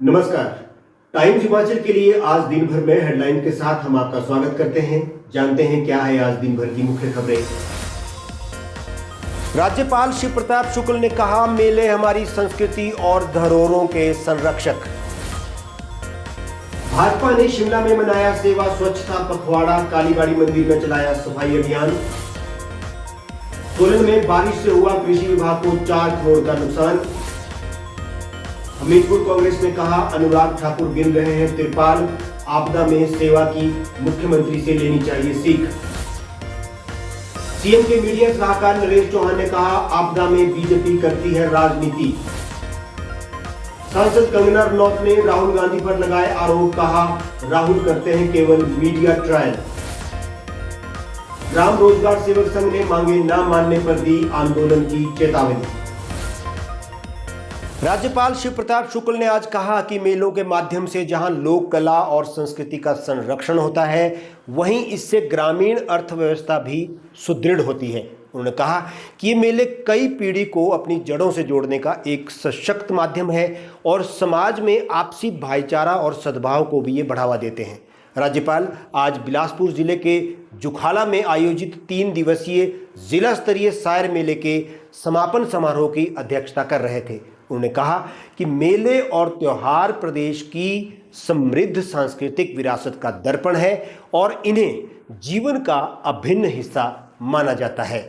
नमस्कार। टाइम्स हिमाचल के लिए आज दिन भर में हेडलाइन के साथ हम आपका स्वागत करते हैं। जानते हैं क्या है आज दिन भर की मुख्य खबरें। राज्यपाल शिव प्रताप शुक्ल ने कहा, मेले हमारी संस्कृति और धरोहरों के संरक्षक। भाजपा ने शिमला में मनाया सेवा स्वच्छता पखवाड़ा, कालीबाड़ी मंदिर में चलाया सफाई अभियान। सोलन में बारिश से हुआ कृषि विभाग को 4 करोड़ का नुकसान। हमीरपुर कांग्रेस ने कहा, अनुराग ठाकुर गिन रहे हैं तिरपाल, आपदा में सेवा की मुख्यमंत्री से लेनी चाहिए सीख। सीएम के मीडिया सलाहकार नरेश चौहान ने कहा, आपदा में बीजेपी करती है राजनीति। सांसद कंगना रनौत ने राहुल गांधी पर लगाए आरोप, कहा राहुल करते हैं केवल मीडिया ट्रायल। ग्राम रोजगार सेवक संघ ने मांगे न मानने पर दी आंदोलन की चेतावनी। राज्यपाल शिव प्रताप शुक्ल ने आज कहा कि मेलों के माध्यम से जहां लोक कला और संस्कृति का संरक्षण होता है, वहीं इससे ग्रामीण अर्थव्यवस्था भी सुदृढ़ होती है। उन्होंने कहा कि ये मेले कई पीढ़ी को अपनी जड़ों से जोड़ने का एक सशक्त माध्यम है और समाज में आपसी भाईचारा और सद्भाव को भी ये बढ़ावा देते हैं। राज्यपाल आज बिलासपुर जिले के जुखाला में आयोजित 3 दिवसीय जिला स्तरीय सायर मेले के समापन समारोह की अध्यक्षता कर रहे थे। उन्होंने कहा कि मेले और त्योहार प्रदेश की समृद्ध सांस्कृतिक विरासत का दर्पण है और इन्हें जीवन का अभिन्न हिस्सा माना जाता है।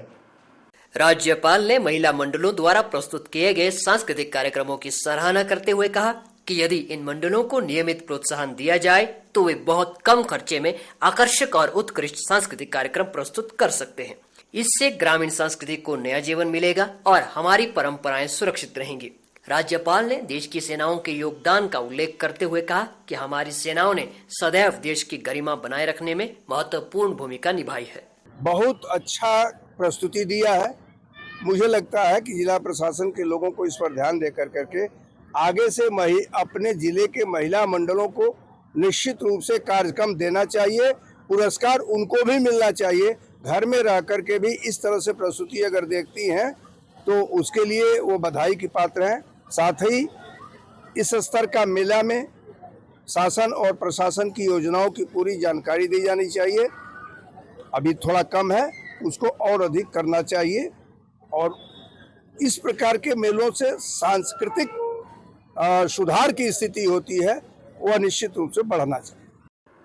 राज्यपाल ने महिला मंडलों द्वारा प्रस्तुत किए गए सांस्कृतिक कार्यक्रमों की सराहना करते हुए कहा कि यदि इन मंडलों को नियमित प्रोत्साहन दिया जाए तो वे बहुत कम खर्चे में आकर्षक और उत्कृष्ट सांस्कृतिक कार्यक्रम प्रस्तुत कर सकते हैं। इससे ग्रामीण संस्कृति को नया जीवन मिलेगा और हमारी परंपराएं सुरक्षित रहेंगी। राज्यपाल ने देश की सेनाओं के योगदान का उल्लेख करते हुए कहा कि हमारी सेनाओं ने सदैव देश की गरिमा बनाए रखने में महत्वपूर्ण भूमिका निभाई है। बहुत अच्छा प्रस्तुति दिया है। मुझे लगता है कि जिला प्रशासन के लोगों को इस पर ध्यान दे करके आगे से अपने जिले के महिला मंडलों को निश्चित रूप से कार्यक्रम देना चाहिए। पुरस्कार उनको भी मिलना चाहिए। घर में रह करके भी इस तरह से प्रस्तुति अगर देखती हैं तो उसके लिए वो बधाई की पात्र हैं। साथ ही इस स्तर का मेला में शासन और प्रशासन की योजनाओं की पूरी जानकारी दी जानी चाहिए। अभी थोड़ा कम है, उसको और अधिक करना चाहिए और इस प्रकार के मेलों से सांस्कृतिक सुधार की स्थिति होती है, वह निश्चित रूप से बढ़ना चाहिए।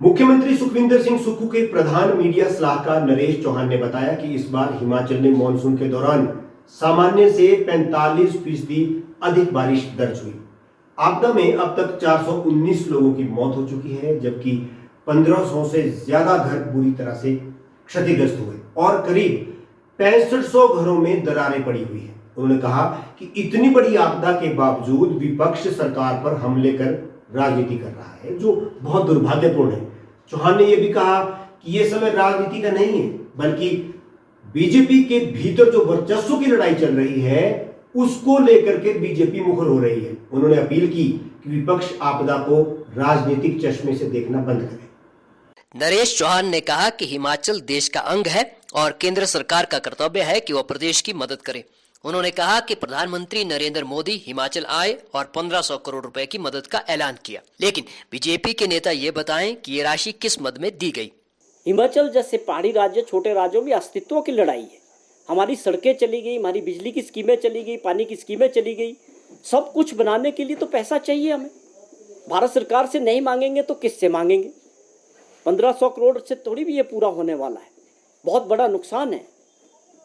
मुख्यमंत्री सुखविंदर सिंह सुक्खू के प्रधान मीडिया सलाहकार नरेश चौहान ने बताया कि इस बार हिमाचल में मानसून के दौरान सामान्य से 45% अधिक बारिश दर्ज हुई। आपदा में अब तक 419 लोगों की मौत हो चुकी है, जबकि 1500 से ज्यादा घर बुरी तरह से क्षतिग्रस्त हुए और करीब 6500 घरों में दरारें पड़ी हुई है। उन्होंने कहा कि इतनी बड़ी आपदा के बावजूद विपक्ष सरकार पर हमले कर राजनीति कर रहा है, जो बहुत दुर्भाग्यपूर्ण है। चौहान ने यह भी कहा कि यह समय राजनीति का नहीं है, बल्कि बीजेपी के भीतर जो वर्चस्व की लड़ाई चल रही है उसको लेकर के बीजेपी मुखर हो रही है। उन्होंने अपील की कि विपक्ष आपदा को राजनीतिक चश्मे से देखना बंद करे। नरेश चौहान ने कहा कि हिमाचल देश का अंग है और केंद्र सरकार का कर्तव्य है कि वह प्रदेश की मदद करे। उन्होंने कहा कि प्रधानमंत्री नरेंद्र मोदी हिमाचल आए और 1500 करोड़ रुपए की मदद का ऐलान किया, लेकिन बीजेपी के नेता ये बताएं कि ये राशि किस मद में दी गई। हिमाचल जैसे पहाड़ी राज्य, छोटे राज्यों में अस्तित्व की लड़ाई है। हमारी सड़कें चली गई, हमारी बिजली की स्कीमें चली गई, पानी की स्कीमें चली गई। सब कुछ बनाने के लिए तो पैसा चाहिए हमें। भारत सरकार से नहीं मांगेंगे तो किससे मांगेंगे? 1500 करोड़ से थोड़ी भी ये पूरा होने वाला है। बहुत बड़ा नुकसान है।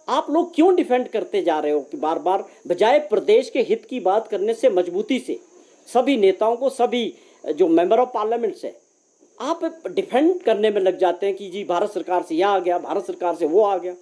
आप लोग क्यों डिफेंड करते जा रहे हो कि बार बार, बजाय प्रदेश के हित की बात करने से मजबूती से सभी नेताओं को, सभी जो मेंबर ऑफ पार्लियामेंट है, आप डिफेंड करने में लग जाते हैं कि जी भारत सरकार से यह आ गया, भारत सरकार से वो आ गया।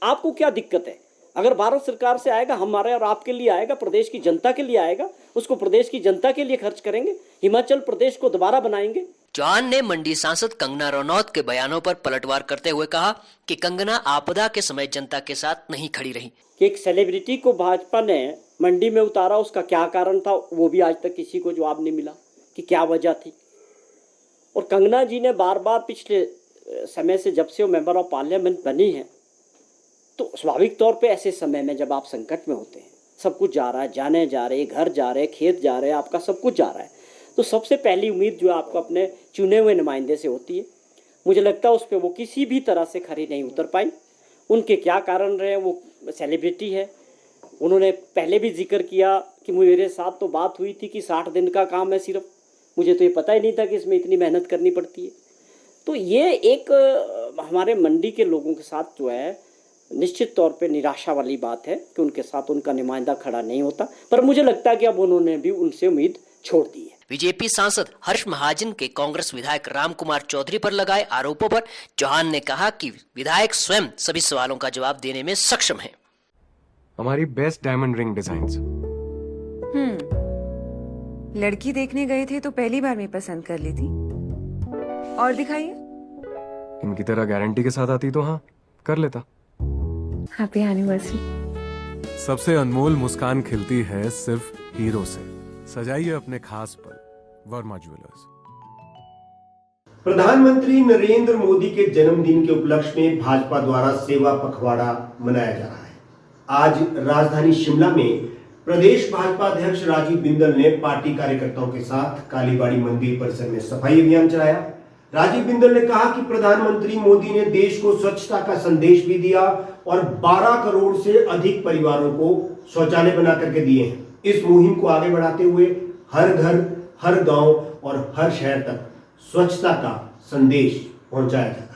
आपको क्या दिक्कत है? अगर भारत सरकार से आएगा, हमारे और आपके लिए आएगा, प्रदेश की जनता के लिए आएगा, उसको प्रदेश की जनता के लिए खर्च करेंगे, हिमाचल प्रदेश को दोबारा बनाएंगे। चौहान ने मंडी सांसद कंगना रनौत के बयानों पर पलटवार करते हुए कहा कि कंगना आपदा के समय जनता के साथ नहीं खड़ी रही। कि एक सेलिब्रिटी को भाजपा ने मंडी में उतारा, उसका क्या कारण था वो भी आज तक किसी को जवाब नहीं मिला कि क्या वजह थी। और कंगना जी ने बार बार पिछले समय से, जब से वो मेंबर ऑफ पार्लियामेंट बनी है, तो स्वाभाविक तौर पे ऐसे समय में जब आप संकट में होते हैं, सब कुछ जा रहा है, जाने जा रहे, घर जा रहे, खेत जा रहे, आपका सब कुछ जा रहा है, तो सबसे पहली उम्मीद जो आपको अपने चुने हुए नुमाइंदे से होती है। मुझे लगता है उस पर वो किसी भी तरह से खरी नहीं उतर पाई। उनके क्या कारण रहे, वो सेलिब्रिटी है। उन्होंने पहले भी जिक्र किया कि मेरे साथ तो बात हुई थी कि 60 दिन का काम है सिर्फ, मुझे तो ये पता ही नहीं था कि इसमें इतनी मेहनत करनी पड़ती है। तो ये एक हमारे मंडी के लोगों के साथ जो है निश्चित तौर पे निराशा वाली बात है कि उनके साथ उनका नुमाइंदा खड़ा नहीं होता। पर मुझे लगता है कि अब उन्होंने भी उनसे उम्मीद छोड़ दी है। बीजेपी सांसद हर्ष महाजन के कांग्रेस विधायक रामकुमार चौधरी पर लगाए आरोपों पर चौहान ने कहा कि विधायक स्वयं सभी सवालों का जवाब देने में सक्षम हैं। हमारी बेस्ट डायमंड रिंग डिजाइन्स। लड़की देखने गए थे तो पहली बार में पसंद कर ली थी। और दिखाइए। इनकी तरह गारंटी के साथ आती तो हाँ कर लेता। Happy anniversary. सबसे अनमोल मुस्कान खिलती है सिर्फ हीरो से। सजाइए अपने खास पल, वर्मा ज्वेलर्स। प्रधानमंत्री नरेंद्र मोदी के जन्मदिन के उपलक्ष्य में भाजपा द्वारा सेवा पखवाड़ा मनाया जा रहा है। आज राजधानी शिमला में प्रदेश भाजपा अध्यक्ष राजीव बिंदल ने पार्टी कार्यकर्ताओं के साथ कालीबाड़ी मंदिर परिसर में सफाई अभियान चलाया। राजीव बिंदल ने कहा कि प्रधानमंत्री मोदी ने देश को स्वच्छता का संदेश भी दिया और 12 करोड़ से अधिक परिवारों को शौचालय बना करके दिए हैं। इस मुहिम को आगे बढ़ाते हुए हर घर, हर गांव और हर शहर तक स्वच्छता का संदेश पहुंचाया जा रहा है।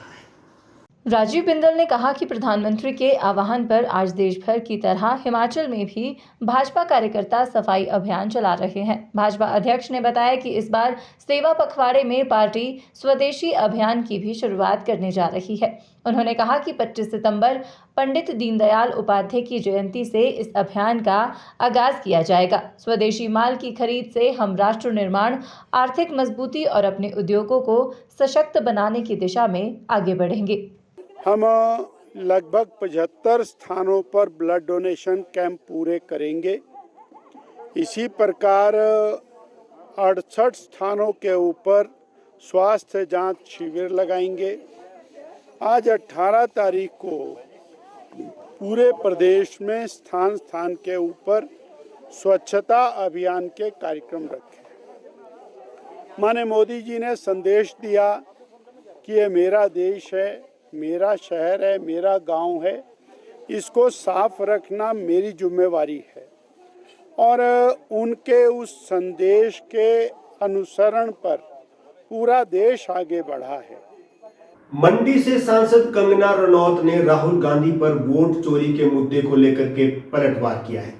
राजीव बिंदल ने कहा कि प्रधानमंत्री के आह्वान पर आज देश भर की तरह हिमाचल में भी भाजपा कार्यकर्ता सफाई अभियान चला रहे हैं। भाजपा अध्यक्ष ने बताया कि इस बार सेवा पखवाड़े में पार्टी स्वदेशी अभियान की भी शुरुआत करने जा रही है। उन्होंने कहा कि 25 सितंबर पंडित दीनदयाल उपाध्याय की जयंती से इस अभियान का आगाज किया जाएगा। स्वदेशी माल की खरीद से हम राष्ट्र निर्माण, आर्थिक मजबूती और अपने उद्योगों को सशक्त बनाने की दिशा में आगे बढ़ेंगे। हम लगभग 75 स्थानों पर ब्लड डोनेशन कैंप पूरे करेंगे। इसी प्रकार 68 स्थानों के ऊपर स्वास्थ्य जांच शिविर लगाएंगे। आज 18 तारीख को पूरे प्रदेश में स्थान स्थान के ऊपर स्वच्छता अभियान के कार्यक्रम रखे। माननीय मोदी जी ने संदेश दिया कि ये मेरा देश है, मेरा शहर है, मेरा गांव है, इसको साफ रखना मेरी जिम्मेवारी है। और उनके उस संदेश के अनुसरण पर पूरा देश आगे बढ़ा है। मंडी से सांसद कंगना रनौत ने राहुल गांधी पर वोट चोरी के मुद्दे को लेकर के पलटवार किया है।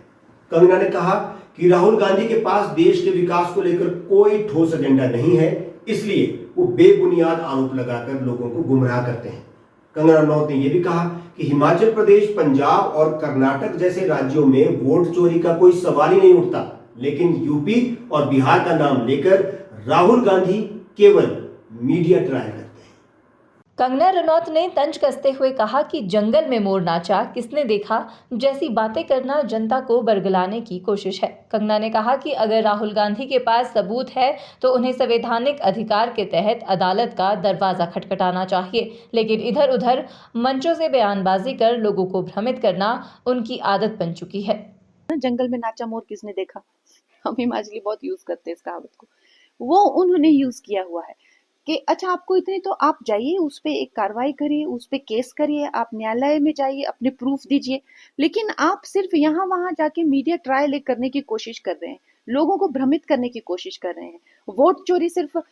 कंगना ने कहा कि राहुल गांधी के पास देश के विकास को लेकर कोई ठोस एजेंडा नहीं है, इसलिए वो बेबुनियाद आरोप लगाकर लोगों को गुमराह करते हैं। कंगना रनौत ने यह भी कहा कि हिमाचल प्रदेश, पंजाब और कर्नाटक जैसे राज्यों में वोट चोरी का कोई सवाल ही नहीं उठता, लेकिन यूपी और बिहार का नाम लेकर राहुल गांधी केवल मीडिया ट्रायल करते हैं। कंगना रनौत ने तंज कसते हुए कहा कि जंगल में मोर नाचा किसने देखा जैसी बातें करना जनता को बरगलाने की कोशिश है। कंगना ने कहा कि अगर राहुल गांधी के पास सबूत है तो उन्हें संवैधानिक अधिकार के तहत अदालत का दरवाजा खटखटाना चाहिए, लेकिन इधर उधर मंचों से बयानबाजी कर लोगों को भ्रमित करना उनकी आदत बन चुकी है। जंगल में नाचा मोर किसने देखा, हम हिमाचली बहुत यूज करते हैं इस कहावत को, वो उन्होंने यूज किया हुआ है कि अच्छा आपको इतने तो आप जाइए उस पे एक कार्रवाई करिए, उस पे केस करिए, आप न्यायालय में जाइए, अपने प्रूफ दीजिए, लेकिन आप सिर्फ यहाँ वहां जाके मीडिया ट्रायल करने की कोशिश कर रहे हैं, लोगों को भ्रमित करने की कोशिश कर रहे हैं। वोट चोरी सिर्फ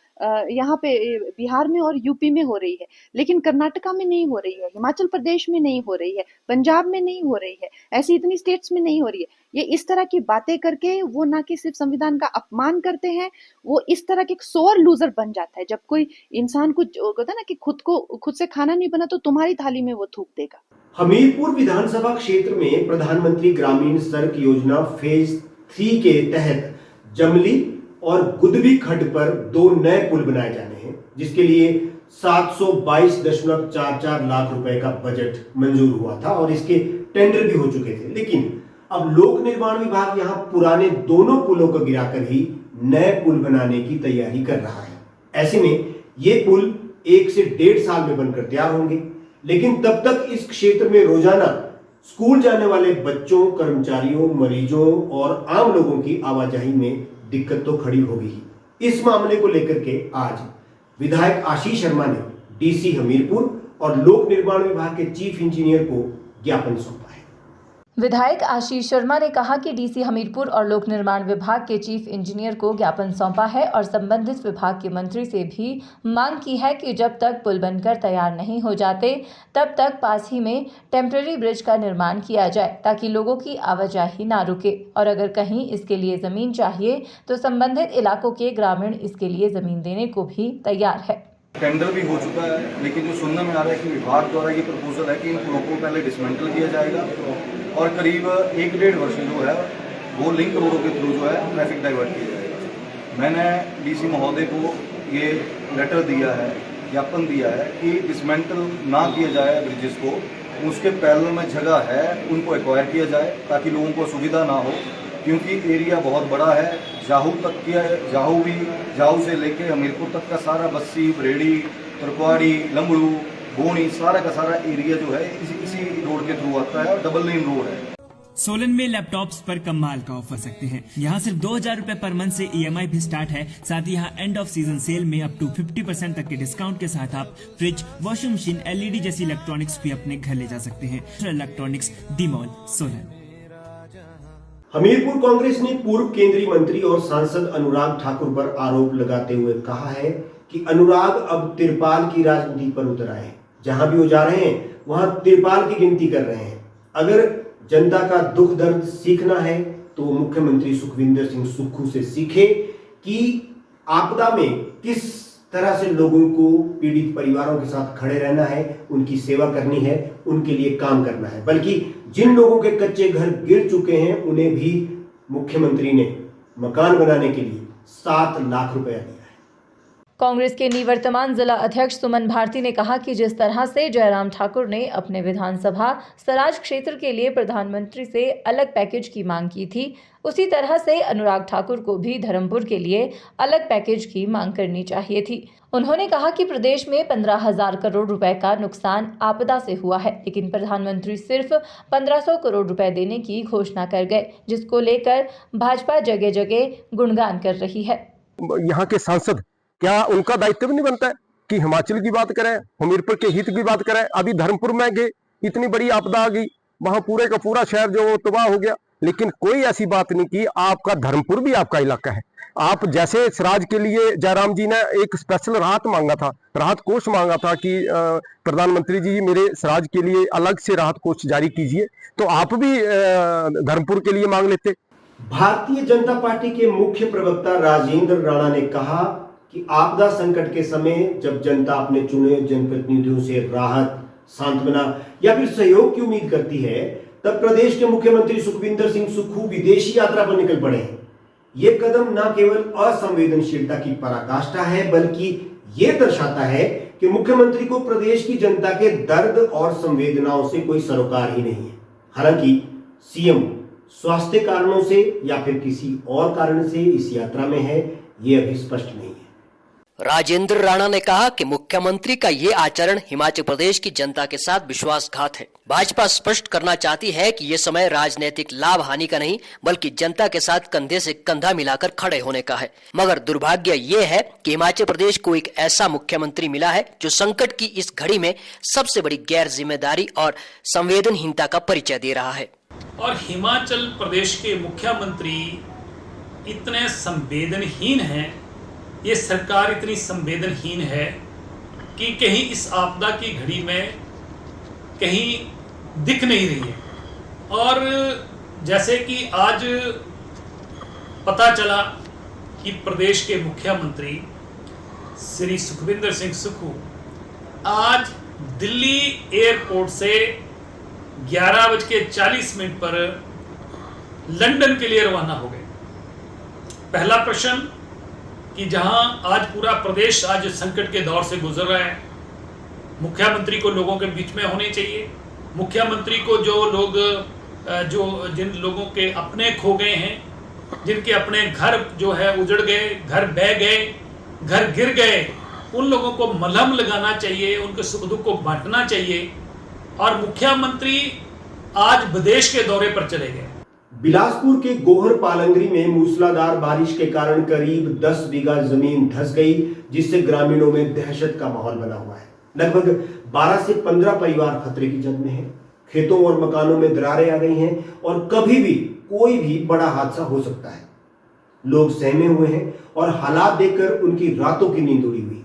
यहाँ पे बिहार में और यूपी में हो रही है, लेकिन कर्नाटका में नहीं हो रही है, हिमाचल प्रदेश में नहीं हो रही है, पंजाब में नहीं हो रही है, ऐसी इतनी स्टेट्स में नहीं हो रही है। ये इस तरह की बातें करके वो ना कि सिर्फ संविधान का अपमान करते हैं, वो इस तरह के सोर लूजर बन जाता है। जब कोई इंसान को कहता है ना कि खुद से खाना नहीं बना तो तुम्हारी थाली में वो थूक देगा। हमीरपुर विधानसभा क्षेत्र में प्रधानमंत्री ग्रामीण सड़क योजना फेज 3 के तहत जमली और गुदबी खड्ड पर 2 नए पुल बनाए जाने हैं, जिसके लिए 722.44 लाख रुपए का बजट मंजूर हुआ था और इसके टेंडर भी हो चुके थे। लेकिन अब लोक निर्माण विभाग यहां पुराने दोनों पुलों को गिराकर ही नए पुल बनाने की तैयारी कर रहा है। ऐसे में ये पुल 1 से 1.5 साल में बनकर तैयार होंगे, लेकिन तब तक इस क्षेत्र में रोजाना स्कूल जाने वाले बच्चों, कर्मचारियों, मरीजों और आम लोगों की आवाजाही में दिक्कत तो खड़ी होगी ही। इस मामले को लेकर के आज विधायक आशीष शर्मा ने डीसी हमीरपुर और लोक निर्माण विभाग के चीफ इंजीनियर को ज्ञापन सौंपा है। विधायक आशीष शर्मा ने कहा कि डीसी हमीरपुर और लोक निर्माण विभाग के चीफ इंजीनियर को ज्ञापन सौंपा है और संबंधित विभाग के मंत्री से भी मांग की है कि जब तक पुल बनकर तैयार नहीं हो जाते तब तक पास ही में टेम्पररी ब्रिज का निर्माण किया जाए ताकि लोगों की आवाजाही ना रुके और अगर कहीं इसके लिए जमीन चाहिए तो संबंधित इलाकों के ग्रामीण इसके लिए जमीन देने को भी तैयार है। टेंडर भी हो चुका है, लेकिन जो सुनने में आ रहा है कि विभाग द्वारा ये प्रपोजल है कि इन पुलों को पहले डिसमेंटल किया जाएगा और करीब 1-1.5 वर्ष जो है वो लिंक रोडों के थ्रू जो है ट्रैफिक डाइवर्ट किया जाएगा। मैंने डीसी महोदय को ये लेटर दिया है, ज्ञापन दिया है कि डिसमेंटल ना किया जाए ब्रिजेस को, उसके पैरेलल में जगह है उनको एक्वायर किया जाए ताकि लोगों को सुविधा ना हो, क्योंकि एरिया बहुत बड़ा है। जाहू तक की जाहू से लेके हमीरपुर तक का सारा बस्सी, बरेड़ी, तरक्वाड़ी, लंबड़ू, बोनी सारा का सारा एरिया जो है इसी रोड के थ्रू आता है और डबल लेन रोड है। सोलन में लैपटॉप्स पर कमाल का ऑफर सकते हैं। यहाँ सिर्फ 2000 रुपए पर मंथ से EMI भी स्टार्ट है। साथ ही यहाँ एंड ऑफ सीजन सेल में अप टू 50% तक के डिस्काउंट के साथ आप फ्रिज, वॉशिंग मशीन, LED जैसी इलेक्ट्रॉनिक्स भी अपने घर ले जा सकते हैं। Electronics D mall Solan. Hamirpur Congress ने पूर्व केंद्रीय मंत्री और सांसद अनुराग ठाकुर पर आरोप लगाते हुए कहा है कि अनुराग अब तिरपाल की राजनीति पर उतर आए हैं। जहां भी वो जा रहे हैं वहां तिरपाल की गिनती कर रहे हैं। अगर जनता का दुख दर्द सीखना है तो मुख्यमंत्री सुखविंदर सिंह सुक्खू से सीखे कि आपदा में किस तरह से लोगों को, पीड़ित परिवारों के साथ खड़े रहना है, उनकी सेवा करनी है, उनके लिए काम करना है। बल्कि जिन लोगों के कच्चे घर गिर चुके हैं उन्हें भी मुख्यमंत्री ने मकान बनाने के लिए 7 लाख रुपया दिया। कांग्रेस के निवर्तमान जिला अध्यक्ष सुमन भारती ने कहा कि जिस तरह से जयराम ठाकुर ने अपने विधानसभा सराज क्षेत्र के लिए प्रधानमंत्री से अलग पैकेज की मांग की थी, उसी तरह से अनुराग ठाकुर को भी धर्मपुर के लिए अलग पैकेज की मांग करनी चाहिए थी। उन्होंने कहा कि प्रदेश में 15,000 करोड़ रुपए का नुकसान आपदा से हुआ है, लेकिन प्रधानमंत्री सिर्फ 1500 करोड़ रुपए देने की घोषणा कर गए, जिसको लेकर भाजपा जगह जगह गुणगान कर रही है। यहाँ के सांसद क्या उनका दायित्व नहीं बनता है कि हिमाचल की बात करें, हमीरपुर के हित की बात करें? अभी धर्मपुर में गए, इतनी बड़ी आपदा आ गई, वहां पूरे का पूरा शहर जो तबाह हो गया, लेकिन कोई ऐसी बात नहीं की आपका धर्मपुर भी आपका इलाका है। आप जैसे सराज के लिए जयराम जी ने एक स्पेशल राहत मांगा था, राहत कोष मांगा था कि प्रधानमंत्री जी मेरे सराज के लिए अलग से राहत कोष जारी कीजिए, तो आप भी धर्मपुर के लिए मांग लेते। भारतीय जनता पार्टी के मुख्य प्रवक्ता राजेंद्र राणा ने कहा कि आपदा संकट के समय जब जनता अपने चुने जनप्रतिनिधियों से राहत, सांत्वना या फिर सहयोग की उम्मीद करती है, तब प्रदेश के मुख्यमंत्री सुखविंदर सिंह सुक्खू विदेशी यात्रा पर निकल पड़े हैं। ये कदम न केवल असंवेदनशीलता की पराकाष्ठा है, बल्कि ये दर्शाता है कि मुख्यमंत्री को प्रदेश की जनता के दर्द और संवेदनाओं से कोई सरोकार ही नहीं है। हालांकि सीएम स्वास्थ्य कारणों से या फिर किसी और कारण से इस यात्रा में है, ये अभी स्पष्ट नहीं है। राजेंद्र राणा ने कहा कि मुख्यमंत्री का ये आचरण हिमाचल प्रदेश की जनता के साथ विश्वासघात है। भाजपा स्पष्ट करना चाहती है कि ये समय राजनीतिक लाभ हानि का नहीं, बल्कि जनता के साथ कंधे से कंधा मिलाकर खड़े होने का है। मगर दुर्भाग्य ये है कि हिमाचल प्रदेश को एक ऐसा मुख्यमंत्री मिला है जो संकट की इस घड़ी में सबसे बड़ी गैर जिम्मेदारी और संवेदनहीनता का परिचय दे रहा है। और हिमाचल प्रदेश के मुख्यमंत्री इतने संवेदनहीन हैं, ये सरकार इतनी संवेदनहीन है कि कहीं इस आपदा की घड़ी में कहीं दिख नहीं रही है। और जैसे कि आज पता चला कि प्रदेश के मुख्यमंत्री श्री सुखविंदर सिंह सुक्खू आज दिल्ली एयरपोर्ट से 11:40 पर लंदन के लिए रवाना हो गए। पहला प्रश्न कि जहां आज पूरा प्रदेश आज संकट के दौर से गुजर रहा है, मुख्यमंत्री को लोगों के बीच में होने चाहिए। मुख्यमंत्री को जिन लोगों के अपने खो गए हैं, जिनके अपने घर जो है उजड़ गए, घर बह गए, घर गिर गए, उन लोगों को मलहम लगाना चाहिए, उनके सुख दुख को बांटना चाहिए। और मुख्यमंत्री आज विदेश के दौरे पर चले गए। बिलासपुर के गोहर पालंगरी में मूसलाधार बारिश के कारण करीब 10 बीघा जमीन धंस गई, जिससे ग्रामीणों में दहशत का माहौल बना हुआ है। लगभग 12 से 15 परिवार खतरे की जद में हैं। खेतों और मकानों में दरारें आ गई हैं और कभी भी कोई भी बड़ा हादसा हो सकता है। लोग सहमे हुए हैं और हालात देखकर उनकी रातों की नींद उड़ी हुई।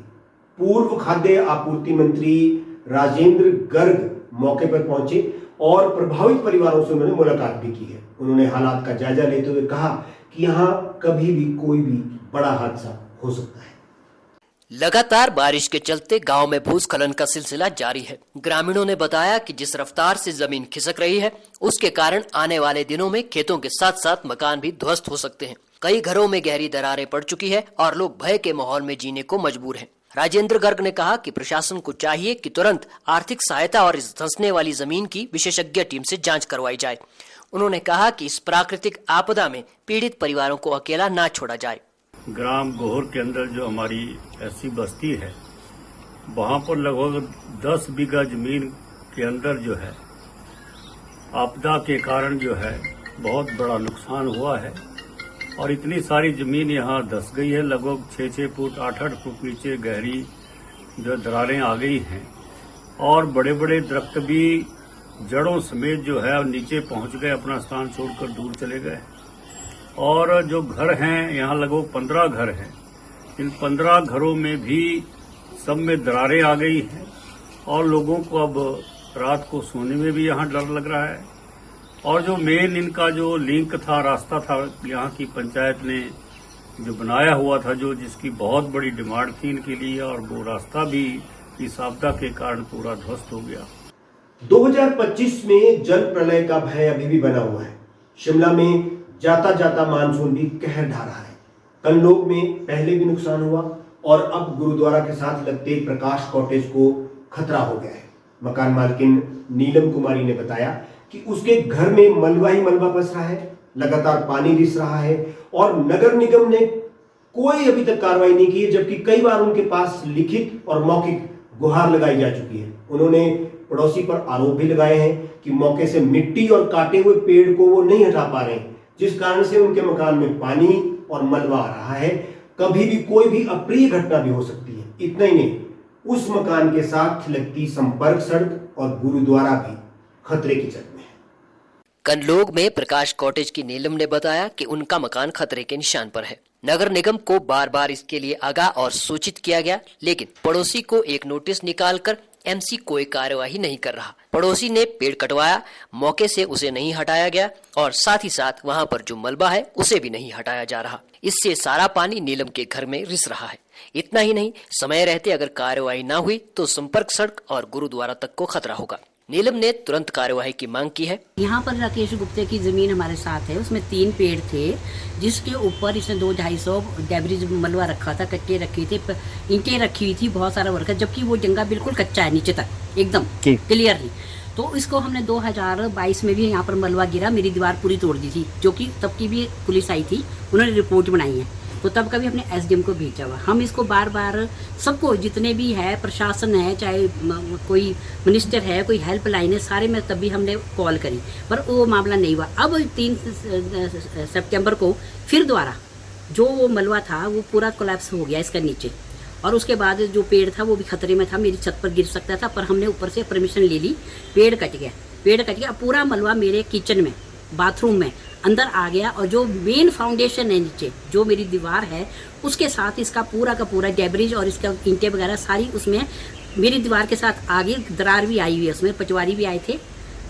पूर्व खाद्य आपूर्ति मंत्री राजेंद्र गर्ग मौके पर पहुंचे और प्रभावित परिवारों से उन्होंने मुलाकात भी की है। उन्होंने हालात का जायजा लेते हुए कहा कि यहां कभी भी कोई भी बड़ा हादसा हो सकता है। लगातार बारिश के चलते गांव में भूस्खलन का सिलसिला जारी है। ग्रामीणों ने बताया कि जिस रफ्तार से जमीन खिसक रही है, उसके कारण आने वाले दिनों में खेतों के साथ साथ मकान भी ध्वस्त हो सकते हैं। कई घरों में गहरी दरारें पड़ चुकी है और लोग भय के माहौल में जीने को मजबूर हैं। राजेंद्र गर्ग ने कहा कि प्रशासन को चाहिए कि तुरंत आर्थिक सहायता और इस धंसने वाली जमीन की विशेषज्ञ टीम से जांच करवाई जाए। उन्होंने कहा कि इस प्राकृतिक आपदा में पीड़ित परिवारों को अकेला ना छोड़ा जाए। ग्राम गोहर के अंदर जो हमारी ऐसी बस्ती है, वहां पर लगभग 10 बीघा जमीन के अंदर जो है आपदा के कारण जो है बहुत बड़ा नुकसान हुआ है और इतनी सारी जमीन यहाँ धंस गई है। लगभग 6-6 फुट 8-8 फुट नीचे गहरी जो दरारें आ गई हैं और बड़े बड़े दरख्त भी जड़ों समेत जो है नीचे पहुंच गए, अपना स्थान छोड़कर दूर चले गए। और जो घर हैं, यहाँ लगभग 15 घर हैं। इन 15 घरों में भी सब में दरारें आ गई हैं और लोगों को अब रात को सोने में भी यहाँ डर लग रहा है। और जो मेन इनका जो लिंक था, रास्ता था, यहाँ की पंचायत ने जो बनाया हुआ था, जो जिसकी बहुत बड़ी डिमांड थी इनके लिए, और वो रास्ता भी इस आपदा के कारण पूरा ध्वस्त हो गया। 2025 में जल प्रलय का भय अभी भी बना हुआ है। शिमला में जाता जाता मानसून भी कहर ढा रहा है। कनलोग में पहले भी नुकसान हुआ और अब गुरुद्वारा के साथ लगते प्रकाश कॉटेज को खतरा हो गया है। मकान मालकिन नीलम कुमारी ने बताया कि उसके घर में मलबा ही मलबा पस रहा है, लगातार पानी रिस रहा है और नगर निगम ने कोई अभी तक कार्रवाई नहीं की है, जबकि कई बार उनके पास लिखित और मौखिक गुहार लगाई जा चुकी है। उन्होंने पड़ोसी पर आरोप भी लगाए हैं कि मौके से मिट्टी और काटे हुए पेड़ को वो नहीं हटा पा रहे हैं, जिस कारण से उनके मकान में पानी और मलबा आ रहा है। कभी भी कोई भी अप्रिय घटना भी हो सकती है। इतना ही नहीं, उस मकान के साथ लगती संपर्क सड़क और गुरुद्वारा भी खतरे की जद में है। कनलोग में प्रकाश कॉटेज की नीलम ने बताया कि उनका मकान खतरे के निशान पर है। नगर निगम को बार बार इसके लिए आगाह और सूचित किया गया, लेकिन पड़ोसी को एक नोटिस निकालकर एमसी कोई कार्यवाही नहीं कर रहा। पड़ोसी ने पेड़ कटवाया, मौके से उसे नहीं हटाया गया और साथ ही साथ वहां पर जो मलबा है उसे भी नहीं हटाया जा रहा। इससे सारा पानी नीलम के घर में रिस रहा है। इतना ही नहीं, समय रहते अगर कार्यवाही न हुई तो संपर्क सड़क और गुरुद्वारा तक को खतरा होगा। नीलम ने तुरंत कार्यवाही की मांग की है। यहाँ पर राकेश गुप्ते की जमीन हमारे साथ है, उसमें 3 पेड़ थे जिसके ऊपर इसने 200-250 डेब्रिज मलबा रखा था, कट्टे रखे थे, ईंटें रखी हुई थी, बहुत सारा वर्क है, जबकि वो जंगा बिल्कुल कच्चा है नीचे तक एकदम क्लियरली। तो इसको हमने 2022 में भी यहाँ पर मलबा गिरा, मेरी दीवार पूरी तोड़ दी थी, जो कि तब की भी पुलिस आई थी, उन्होंने रिपोर्ट बनाई है, तो तब का भी अपने एसडीएम को भेजा हुआ। हम इसको बार बार सबको, जितने भी है प्रशासन है, चाहे कोई मिनिस्टर है, कोई हेल्पलाइन है, सारे में तभी हमने कॉल करी, पर वो मामला नहीं हुआ। अब 3 सितंबर को फिर दोबारा जो वो मलबा था वो पूरा कोलैप्स हो गया इसका नीचे, और उसके बाद जो पेड़ था वो भी खतरे में था, मेरी छत पर गिर सकता था, पर हमने ऊपर से परमिशन ले ली, पेड़ कट गया। पूरा मलबा मेरे किचन में, बाथरूम में अंदर आ गया, और जो मेन फाउंडेशन है नीचे, जो मेरी दीवार है, उसके साथ इसका पूरा का पूरा डेब्रिज और इसका ईंटें वगैरह सारी उसमें मेरी दीवार के साथ आगे दरार भी आई हुई है। उसमें पटवारी भी आए थे,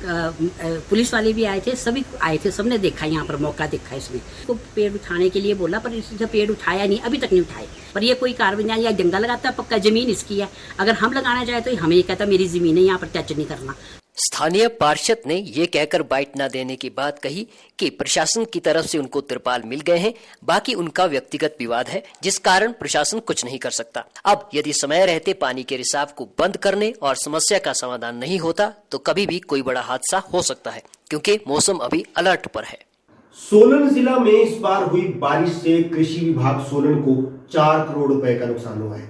पुलिस वाले भी आए थे, सभी आए थे, सबने देखा, यहाँ पर मौका देखा इसमें। तो पेड़ उठाने के लिए बोला, पर इसने पेड़ उठाया नहीं, अभी तक नहीं उठाए, पर ये कोई कार्रवाई नहीं। या जंगल लगाता, पक्का जमीन इसकी है, अगर हम लगाना चाहे तो हमें ये कहता मेरी जमीन है, यहाँ पर टच नहीं करना। स्थानीय पार्षद ने ये कहकर बाइट न देने की बात कही कि प्रशासन की तरफ से उनको तिरपाल मिल गए हैं, बाकी उनका व्यक्तिगत विवाद है, जिस कारण प्रशासन कुछ नहीं कर सकता। अब यदि समय रहते पानी के रिसाव को बंद करने और समस्या का समाधान नहीं होता तो कभी भी कोई बड़ा हादसा हो सकता है, क्योंकि मौसम अभी अलर्ट पर है। सोलन जिला में इस बार हुई बारिश से कृषि विभाग सोलन को 4 करोड़ रुपए का नुकसान हुआ है।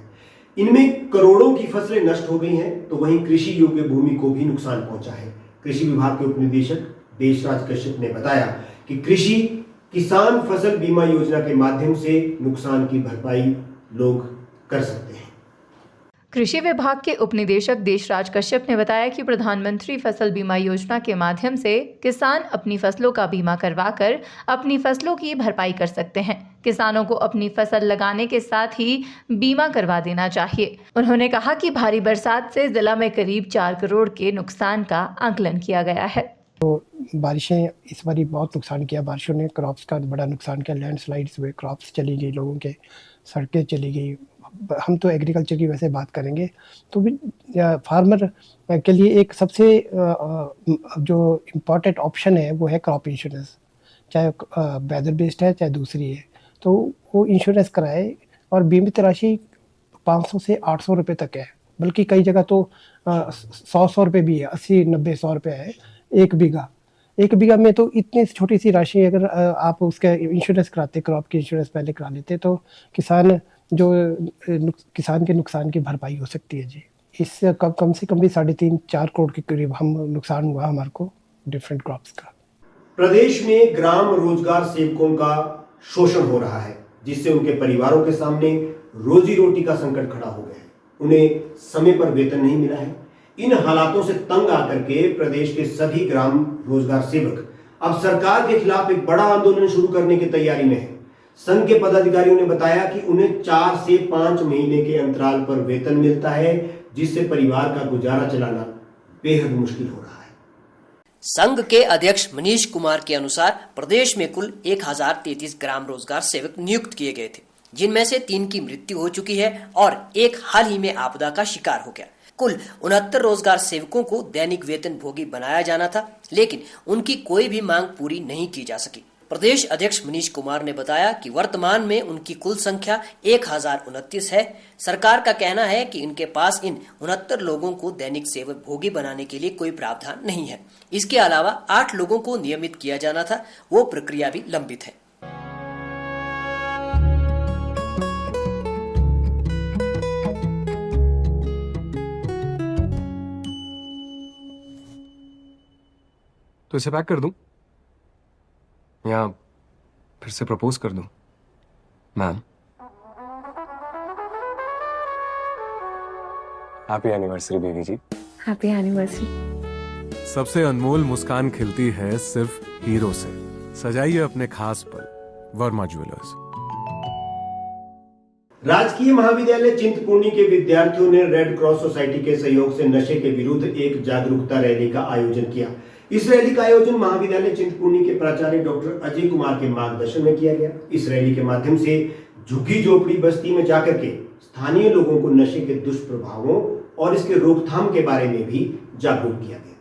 इनमें करोड़ों की फसलें नष्ट हो गई हैं, तो वहीं कृषि योग्य भूमि को भी नुकसान पहुंचा है। कृषि विभाग के उप निदेशक देशराज कश्यप ने बताया कि कृषि किसान फसल बीमा योजना के माध्यम से नुकसान की भरपाई लोग कर सकते हैं। कृषि विभाग के उप निदेशक देशराज कश्यप ने बताया कि प्रधानमंत्री फसल बीमा योजना के माध्यम से किसान अपनी फसलों का बीमा करवाकर अपनी फसलों की भरपाई कर सकते हैं। किसानों को अपनी फसल लगाने के साथ ही बीमा करवा देना चाहिए। उन्होंने कहा कि भारी बरसात से जिला में करीब 4 करोड़ के नुकसान का आकलन किया गया है। तो बारिशें इस बार बहुत नुकसान किया, बारिशों ने क्रॉप्स का बड़ा नुकसान किया, लैंडस्लाइड्स हुए, क्रॉप्स चली गई, लोगों के सड़कें चली गई। हम तो एग्रीकल्चर की वैसे बात करेंगे तो भी फार्मर के लिए एक सबसे जो इम्पोर्टेंट ऑप्शन है वो है क्रॉप इंश्योरेंस, चाहे वेदर बेस्ड है चाहे दूसरी है, तो वो इंश्योरेंस कराए। और बीमित राशि 500 से 800 रुपये तक है, बल्कि कई जगह तो 100 रुपये भी है, 80, 90, 100 रुपये है एक बीघा में। तो इतनी छोटी सी राशि अगर आप उसका इंश्योरेंस कराते, क्रॉप की इंश्योरेंस पहले करा लेते, तो किसान के नुकसान की भरपाई हो सकती है जी। इससे कम से कम भी 3.5-4 करोड़ के करीब हम नुकसान हुआ हमारे को डिफरेंट क्रॉप्स का। प्रदेश में ग्राम रोजगार सेवकों का शोषण हो रहा है, जिससे उनके परिवारों के सामने रोजी रोटी का संकट खड़ा हो गया है। उन्हें समय पर वेतन नहीं मिला है। इन हालातों से तंग आकर के प्रदेश के सभी ग्राम रोजगार सेवक अब सरकार के खिलाफ एक बड़ा आंदोलन शुरू करने की तैयारी में है। संघ के पदाधिकारियों ने बताया कि उन्हें 4 से 5 महीने के अंतराल पर वेतन मिलता है, जिससे परिवार का गुजारा चलाना बेहद मुश्किल हो रहा है। संघ के अध्यक्ष मनीष कुमार के अनुसार प्रदेश में कुल 1033 ग्राम रोजगार सेवक नियुक्त किए गए थे, जिनमें से 3 की मृत्यु हो चुकी है और एक हाल ही में आपदा का शिकार हो गया। कुल 69 रोजगार सेवकों को दैनिक वेतन भोगी बनाया जाना था, लेकिन उनकी कोई भी मांग पूरी नहीं की जा सकी। प्रदेश अध्यक्ष मनीष कुमार ने बताया कि वर्तमान में उनकी कुल संख्या 1029 है। सरकार का कहना है कि इनके पास इन 69 लोगों को दैनिक सेवक भोगी बनाने के लिए कोई प्रावधान नहीं है। इसके अलावा 8 लोगों को नियमित किया जाना था, वो प्रक्रिया भी लंबित है। तो इसे पैक कर दूं या फिर से प्रपोज कर दूं? Ma'am, happy anniversary baby ji. Happy anniversary. सबसे अनमोल मुस्कान खिलती है सिर्फ हीरो से। सजाइए अपने खास पल, वर्मा ज्वेलर्स। राजकीय महाविद्यालय चिंतपूर्णी के विद्यार्थियों ने रेड क्रॉस सोसाइटी के सहयोग से नशे के विरुद्ध एक जागरूकता रैली का आयोजन किया। इस रैली का आयोजन महाविद्यालय चिंतपूर्णी के प्राचार्य डॉक्टर अजय कुमार के मार्गदर्शन में किया गया। इस रैली के माध्यम से झुग्गी झोपड़ी बस्ती में जाकर के स्थानीय लोगों को नशे के दुष्प्रभावों और इसके रोकथाम के बारे में भी जागरूक किया गया।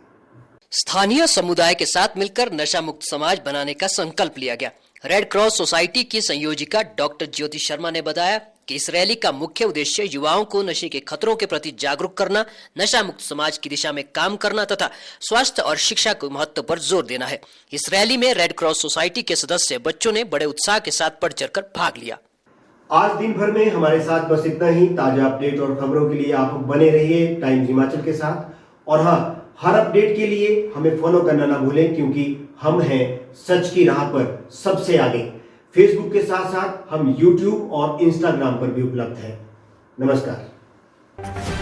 स्थानीय समुदाय के साथ मिलकर नशा मुक्त समाज बनाने का संकल्प लिया गया। रेड क्रॉस सोसाइटी की संयोजिका डॉक्टर ज्योति शर्मा ने बताया कि इस रैली का मुख्य उद्देश्य युवाओं को नशे के खतरों के प्रति जागरूक करना, नशा मुक्त समाज की दिशा में काम करना तथा स्वास्थ्य और शिक्षा के महत्व पर जोर देना है। इस रैली में रेड क्रॉस सोसाइटी के सदस्य बच्चों ने बड़े उत्साह के साथ बढ़ चढ़कर भाग लिया। आज दिन भर में हमारे साथ बस इतना ही। ताजा अपडेट और खबरों के लिए आप बने रहिए टाइम्स हिमाचल के साथ। और हाँ, हर अपडेट के लिए हमें फॉलो करना ना भूलें, क्योंकि हम हैं सच की राह पर सबसे आगे। फेसबुक के साथ साथ हम यूट्यूब और इंस्टाग्राम पर भी उपलब्ध हैं। नमस्कार।